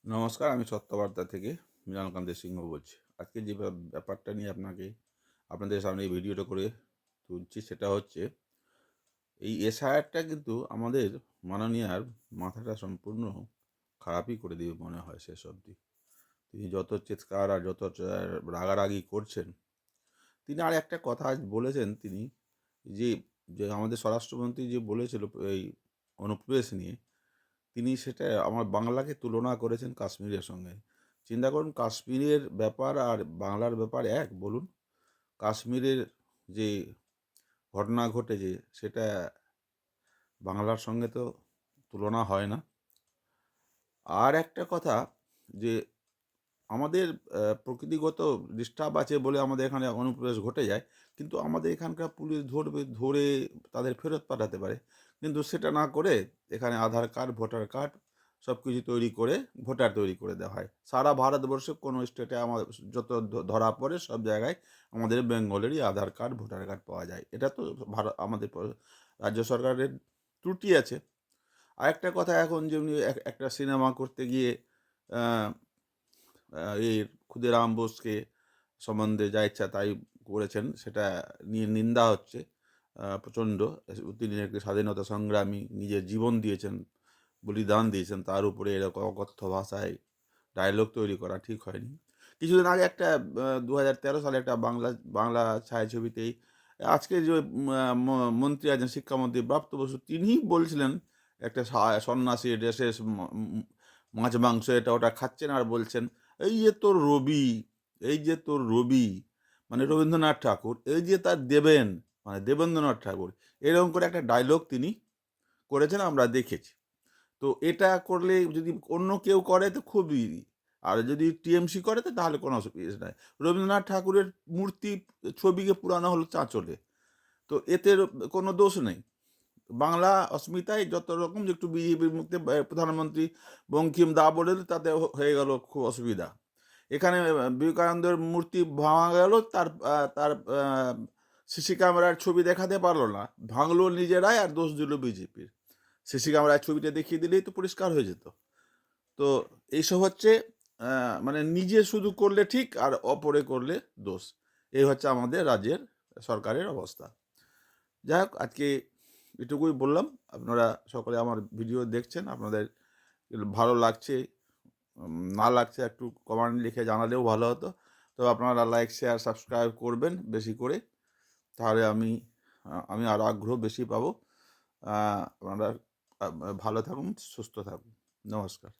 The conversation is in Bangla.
নমস্কার, আমি সত্যবার্তা থেকে মৃণালকান্ত সিংহ বলছি। আজকে যে ব্যাপারটা নিয়ে আপনাদের সামনে এই ভিডিওটা করে তুলছি সেটা হচ্ছে এই এসআইআরটা কিন্তু আমাদের মাননীয়ার মাথাটা সম্পূর্ণ খারাপই করে দেবে মনে হয় শেষ অবধি। তিনি যত চিৎকার আর যত রাগারাগি করছেন, তিনি আর একটা কথা আজ বলেছেন তিনি যে যে আমাদের স্বরাষ্ট্রমন্ত্রী যে বলেছিল এই অনুপ্রবেশ নিয়ে, তিনি সেটা আমার বাংলাকে তুলনা করেছেন কাশ্মীরের সঙ্গে। চিন্তা করুন, কাশ্মীরের ব্যাপার আর বাংলার ব্যাপার এক বলুন? কাশ্মীরের যে ঘটনা ঘটেছে সেটা বাংলার সঙ্গে তো তুলনা হয় না। আর একটা কথা, যে আমাদের প্রকৃতিগত ডিস্টার্ব আছে বলে আমাদের এখানে অনুপ্রবেশ ঘটে যায়, কিন্তু আমাদের এখানকার পুলিশ ধরে তাদের ফেরত পাঠাতে পারে। কিন্তু সেটা না করে এখানে আধার কার্ড, ভোটার কার্ড সব কিছু তৈরি করে ভোটার তৈরি করে দেওয়া হয়। সারা ভারতবর্ষে কোনো স্টেটে আমাদের যত ধরা পড়ে সব জায়গায় আমাদের বেঙ্গলেরই আধার কার্ড, ভোটার কার্ড পাওয়া যায়। এটা তো আমাদের রাজ্য সরকারের ত্রুটি আছে। আরেকটা কথা, এখন যেমনি একটা সিনেমা করতে গিয়ে এর ক্ষুদিরাম বোসকে সম্বন্ধে যা ইচ্ছা তাই করেছেন, সেটা নিয়ে নিন্দা হচ্ছে প্রচণ্ড। তিনি একটি স্বাধীনতা সংগ্রামী, নিজের জীবন দিয়েছেন, বলিদান দিয়েছেন, তার উপরে এরকম অকথ্য ভাষায় ডায়লগ তৈরি করা ঠিক হয়নি। কিছুদিন আগে একটা 2013 সালে একটা বাংলা বাংলা ছায়াছবিতেই আজকে যে মন্ত্রী আছেন, শিক্ষামন্ত্রী ব্রাত্য বসু, তিনিই বলছিলেন একটা সন্ন্যাসী ড্রেসে মাছ মাংস এটা ওটা খাচ্ছেন আর বলছেন, এই যে তোর রবি, এই যে তোর রবি, মানে রবীন্দ্রনাথ ঠাকুর, এই যে তার দেবেন, মানে দেবেন্দ্রনাথ ঠাকুর, এরকম করে একটা ডায়লগ তিনি করেছেন, আমরা দেখেছি। তো এটা করলে যদি অন্য কেউ করে তো খুবই, আর যদি টিএমসি করে তো তাহলে কোনো অসুবিধা নাই। রবীন্দ্রনাথ ঠাকুরের মূর্তি, ছবিকে পুরানো হলো চাঁচলে, তো এতে কোনো দোষ নেই। বাংলা অস্মিতায় যত রকম, যে একটু বিজেপির মুখে প্রধানমন্ত্রী বঙ্কিম দা বলে দিল, তাতে হয়ে গেল খুব অসুবিধা। এখানে বিবেকানন্দের মূর্তি ভাঙা গেল, তার তার সিসি ক্যামেরার ছবি দেখাতে পারলো না, ভাঙলো নিজেরাই, আর দোষ দিল বিজেপির। সিসি ক্যামেরার ছবিটা দেখিয়ে দিলেই তো পরিষ্কার হয়ে যেত। তো এইসব হচ্ছে মানে নিজে শুধু করলে ঠিক আর অপরে করলে দোষ। এই হচ্ছে আমাদের রাজ্যের সরকারের অবস্থা। যাই হোক, আজকে এটুকুই বললাম। আপনারা সকলে আমার ভিডিও দেখছেন, আপনাদের ভালো লাগছে না লাগছে একটু কমেন্ট লিখে জানালেও ভালো হতো। তো আপনারা লাইক, শেয়ার, সাবস্ক্রাইব করবেন বেশি করে, তাহলে আমি আরও আগ্রহ বেশি পাবো। আপনারা ভালো থাকুন, সুস্থ থাকুন। নমস্কার।